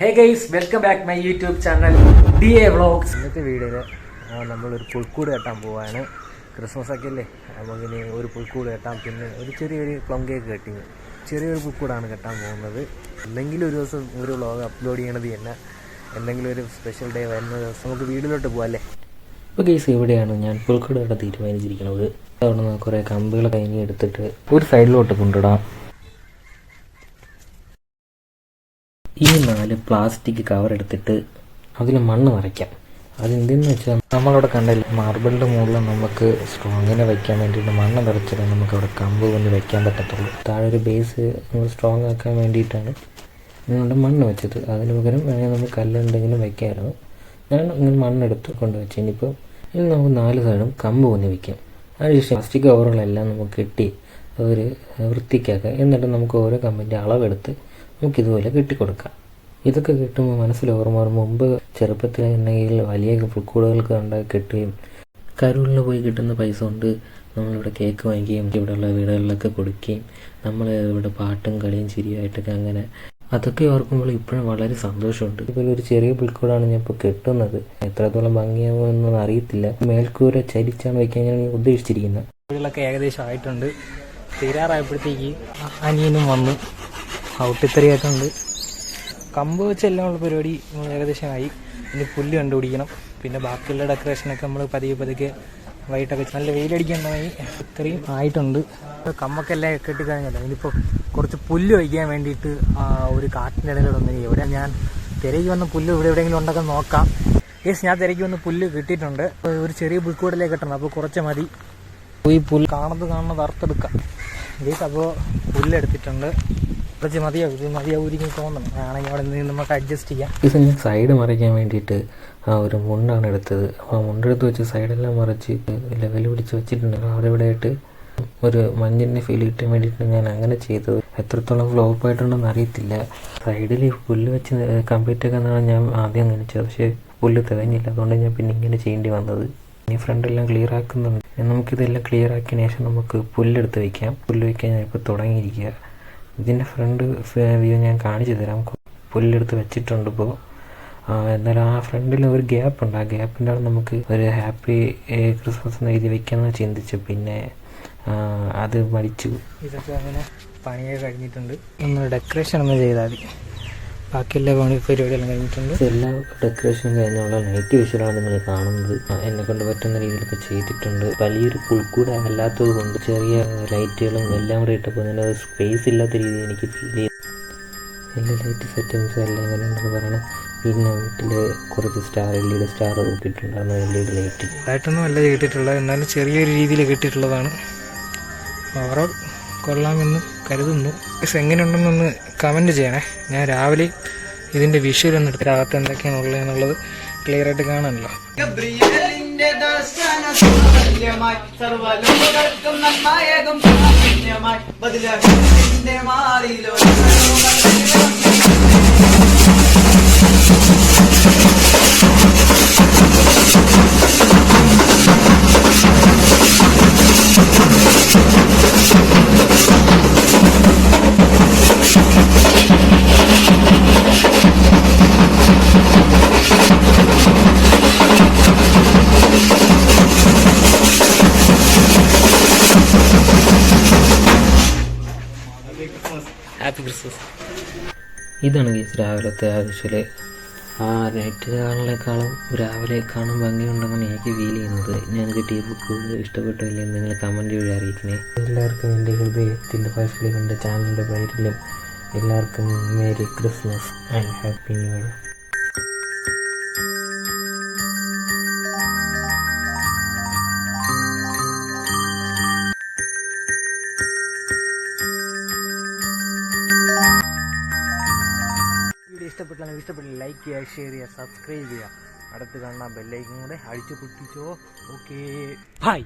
Hey guys, welcome back my YouTube channel DA Vlogs. ഇന്നത്തെ വീഡിയോയിൽ നമ്മളൊരു പുൽക്കൂട് കെട്ടാൻ പോവാണ്. ക്രിസ്മസ് ഒക്കെ അല്ലേ, നമുക്കിനി ഒരു പുൽക്കൂട് കെട്ടാം. പിന്നെ ഒരു ചെറിയൊരു പ്ലം കേക്ക് കെട്ടിങ്, ചെറിയൊരു പുൽക്കൂടാണ് കെട്ടാൻ പോകുന്നത്. എന്തെങ്കിലും ഒരു ദിവസം ഒരു വ്ലോഗ് അപ്ലോഡ് ചെയ്യണത് തന്നെ, എന്തെങ്കിലും ഒരു സ്പെഷ്യൽ ഡേ വരുന്ന ദിവസം നമുക്ക് വീട്ടിലോട്ട് പോകാം അല്ലേ. അപ്പോൾ കേസ് ഇവിടെയാണ് ഞാൻ പുൽക്കൂട് കെട്ടാൻ തീരുമാനിച്ചിരിക്കുന്നത്. അവിടെ നിന്ന് കുറേ കമ്പുകളൊക്കെ ഇനി എടുത്തിട്ട് ഒരു സൈഡിലോട്ട് കൊണ്ടിടാം. ഈ 4 പ്ലാസ്റ്റിക് കവർ എടുത്തിട്ട് അതിൽ മണ്ണ് നിറയ്ക്കാം. അതെന്തെന്ന് വെച്ചാൽ നമ്മളവിടെ കണ്ടില്ല, മാർബിളിൻ്റെ മുകളിൽ നമുക്ക് സ്ട്രോങ്ങിനെ വയ്ക്കാൻ വേണ്ടിയിട്ട് മണ്ണ് നിറച്ചിട്ട് നമുക്ക് അവിടെ കമ്പ് കൊണ്ട് വയ്ക്കാൻ പറ്റത്തുള്ളൂ. താഴെ ഒരു ബേസ് സ്ട്രോങ് ആക്കാൻ വേണ്ടിയിട്ടാണ് ഞങ്ങളുടെ മണ്ണ് വെച്ചത്. അതിന് പകരം വേണമെങ്കിൽ നമുക്ക് കല്ലുണ്ടെങ്കിലും വയ്ക്കാമായിരുന്നു. ഞാൻ ഇങ്ങനെ മണ്ണെടുത്ത് കൊണ്ടുവച്ചു. ഇനിയിപ്പോൾ ഇനി നമുക്ക് 4 സൈഡും കമ്പ് കൊണ്ട് വയ്ക്കാം. അതിനുശേഷം പ്ലാസ്റ്റിക് കവറുകളെല്ലാം നമുക്ക് കെട്ടി അതൊരു വൃത്തിക്കാക്കുക. എന്നിട്ട് നമുക്ക് ഓരോ കമ്പിൻ്റെ അളവെടുത്ത് നമുക്കിതുപോലെ കെട്ടിക്കൊടുക്കാം. ഇതൊക്കെ കിട്ടുമ്പോൾ മനസ്സിൽ ഓർമ്മ മുമ്പ് ചെറുപ്പത്തിൽ ഉണ്ടെങ്കിൽ വലിയ പുൽക്കൂടുകൾക്ക് ഉണ്ടാക്കി കെട്ടുകയും കരൂരിൽ പോയി കിട്ടുന്ന പൈസ കൊണ്ട് നമ്മളിവിടെ കേക്ക് വാങ്ങിക്കുകയും ഇവിടെയുള്ള വീടുകളിലൊക്കെ കൊടുക്കുകയും നമ്മൾ ഇവിടെ പാട്ടും കളിയും ചിരിയായിട്ടൊക്കെ അങ്ങനെ അതൊക്കെ ഓർക്കുമ്പോൾ ഇപ്പോഴും വളരെ സന്തോഷമുണ്ട്. ഇപ്പോൾ ഒരു ചെറിയ പുൽക്കൂടാണ് ഞാൻ ഇപ്പോൾ കെട്ടുന്നത്. എത്രത്തോളം ഭംഗിയാവുമെന്നൊന്നും അറിയത്തില്ല. മേൽക്കൂര ചരിച്ചാണ് വയ്ക്കാൻ ഞാൻ ഉദ്ദേശിച്ചിരിക്കുന്നത്. വീടുകളൊക്കെ ഏകദേശം ആയിട്ടുണ്ട്. തീരാറായപ്പോഴത്തേക്ക് അനിയനും വന്നു, ഔട്ടിത്തറിയായിട്ടുണ്ട്. കമ്പ് വെച്ചെല്ലാം ഉള്ള പരിപാടി ഏകദേശമായി. ഇനി പുല്ല് കണ്ടുപിടിക്കണം. പിന്നെ ബാക്കിയുള്ള ഡെക്കറേഷനൊക്കെ നമ്മൾ പതുക്കെ വൈകിട്ടൊക്കെ നല്ല വെയിലടിക്കാനായി ഇത്രയും ആയിട്ടുണ്ട്. കമ്പൊക്കെ എല്ലാം കെട്ടിക്കഴിഞ്ഞല്ലോ. ഇനിയിപ്പോൾ കുറച്ച് പുല്ല് വയ്ക്കാൻ വേണ്ടിയിട്ട് ഒരു കാട്ടിൻ്റെ ഇടയിലൂടെ വന്നു. ഇവിടെ ഞാൻ തിരക്കി വന്ന പുല്ല് ഇവിടെ എവിടെയെങ്കിലും ഉണ്ടൊക്കെ നോക്കാം. ഞാൻ തിരക്കി വന്ന് പുല്ല് കിട്ടിയിട്ടുണ്ട്. ഒരു ചെറിയ പുൽക്കൂടിലേക്ക് കെട്ടണം. അപ്പോൾ കുറച്ച് മതി. ഈ പുല്ല് കാണുന്നത് അറുത്തെടുക്കാം. അപ്പോൾ പുല്ലെടുത്തിട്ടുണ്ട്. കുറച്ച് മതിയാവുമായിരിക്കും തോന്നണം. ആണെങ്കിൽ അവിടെ നിന്ന് നമുക്ക് അഡ്ജസ്റ്റ് ചെയ്യാം. ഇത് ഞാൻ സൈഡ് മറിക്കാൻ വേണ്ടിയിട്ട് ഒരു മുണ്ടാണ് എടുത്തത്. അപ്പോൾ ആ മുണ്ടെടുത്ത് വെച്ച് സൈഡെല്ലാം മറിച്ച് ലെവൽ പിടിച്ച് വെച്ചിട്ടുണ്ട്. അവിടെ ഇവിടെ ആയിട്ട് ഒരു മഞ്ഞിൻ്റെ ഫീൽ കിട്ടാൻ വേണ്ടിയിട്ട് ഞാൻ അങ്ങനെ ചെയ്തത്. എത്രത്തോളം ഫ്ലോപ്പ് ആയിട്ടുണ്ടെന്ന് അറിയത്തില്ല. സൈഡിൽ പുല്ല് വെച്ച് കംപ്ലീറ്റ് ഒക്കെ എന്നാണ് ഞാൻ ആദ്യം നനച്ചത്. പക്ഷേ പുല്ല് തികഞ്ഞില്ല. അതുകൊണ്ട് ഞാൻ പിന്നെ ഇങ്ങനെ ചെയ്യേണ്ടി വന്നത്. ഈ ഫ്രണ്ടെല്ലാം ക്ലിയർ ആക്കുന്നുണ്ട്. നമുക്കിതെല്ലാം ക്ലിയർ ആക്കിയതിന് ശേഷം നമുക്ക് പുല്ലെടുത്ത് വയ്ക്കാം. പുല്ല് വയ്ക്കാൻ ഞാനിപ്പോൾ തുടങ്ങിയിരിക്കുക. ഇതിൻ്റെ ഫ്രണ്ട് വ്യൂ ഞാൻ കാണിച്ചു തരാം. പുല്ലെടുത്ത് വെച്ചിട്ടുണ്ട് ഇപ്പോൾ. എന്നാലും ആ ഫ്രണ്ടിൽ ഒരു ഗ്യാപ്പുണ്ട്. ആ ഗ്യാപ്പിൻ്റെ അവിടെ നമുക്ക് ഒരു ഹാപ്പി ക്രിസ്മസ് എന്ന് എഴുതി വെക്കാമെന്ന് ചിന്തിച്ചു. പിന്നെ അത് മടിച്ചു. ഇതൊക്കെ അങ്ങനെ പണിയൊക്കെ കഴിഞ്ഞിട്ടുണ്ട്. ഒന്ന് ഡെക്കറേഷൻ ഒന്ന് ചെയ്താൽ മതി. ബാക്കിയെല്ലാ പരിപാടിയെല്ലാം കഴിഞ്ഞിട്ടുണ്ട്. എല്ലാ ഡെക്കറേഷനും കഴിഞ്ഞുള്ള നൈറ്റ് വിഷ്വലാണ് നിങ്ങൾ കാണുന്നത്. എന്നെ കൊണ്ട് പറ്റുന്ന രീതിയിലൊക്കെ ചെയ്തിട്ടുണ്ട്. വലിയൊരു പുൽക്കൂട് അല്ലാത്തത് കൊണ്ട് ചെറിയ ലൈറ്റുകളും എല്ലാം കൂടെ ഇട്ടപ്പോൾ അതിൻ്റെ സ്പേസ് ഇല്ലാത്ത രീതിയിൽ എനിക്ക് ഫീൽ ചെയ്തു. എല്ലാ ലൈറ്റ് സെറ്റിങ്സും എല്ലാം എങ്ങനെ ഉണ്ടെന്ന് പറയണം. പിന്നെ വീട്ടിൽ കുറച്ച് LED സ്റ്റാർ കിട്ടിയിട്ടുണ്ടായിരുന്നു. LED ലൈറ്റ് ആയിട്ടൊന്നും അല്ല കിട്ടിയിട്ടുള്ളത്, എന്നാലും ചെറിയൊരു രീതിയിൽ കിട്ടിയിട്ടുള്ളതാണ്. ഓവറോൾ കൊള്ളാമെന്ന് കരുതുന്നു. എങ്ങനെയുണ്ടെന്നൊന്ന് കമൻറ്റ് ചെയ്യണേ. ഞാൻ രാവിലെ ഇതിൻ്റെ വിഷ്വൽ ഒന്ന് എടുത്തിട്ട് അകത്ത് എന്തൊക്കെയാണ് ഉള്ളതെന്നുള്ളത് ക്ലിയർ ആയിട്ട് കാണാമല്ലോ. Happy Christmas. ഇതാണ് ഗീസ് രാവിലത്തെ ആവശ്യം. ആ നൈറ്റ് കാണുന്നതിനേക്കാളും രാവിലെ കാണാൻ ഭംഗിയുണ്ടെന്നാണ് എനിക്ക് ഫീൽ ചെയ്യുന്നത്. ഞാൻ കിട്ടിയ ബുക്കുകൾ ഇഷ്ടപ്പെട്ടില്ലേ നിങ്ങൾ കമൻറ്റ് വഴി അറിയിക്കണേ. എല്ലാവർക്കും എൻ്റെ ഹൃദയത്തിൻ്റെ ഫസ്റ്റിലും എൻ്റെ ചാനലിൻ്റെ പേരിലും എല്ലാവർക്കും merry Christmas and happy new year. ഇഷ്ടപ്പെട്ടില്ല ലൈക്ക് ചെയ്യുക, ഷെയർ ചെയ്യുക, സബ്സ്ക്രൈബ് ചെയ്യുക. അടുത്ത് കാണാൻ ബെല്ലൈക്കൻ കൂടെ അടിച്ചു പൊട്ടിച്ചോ. Okay, by.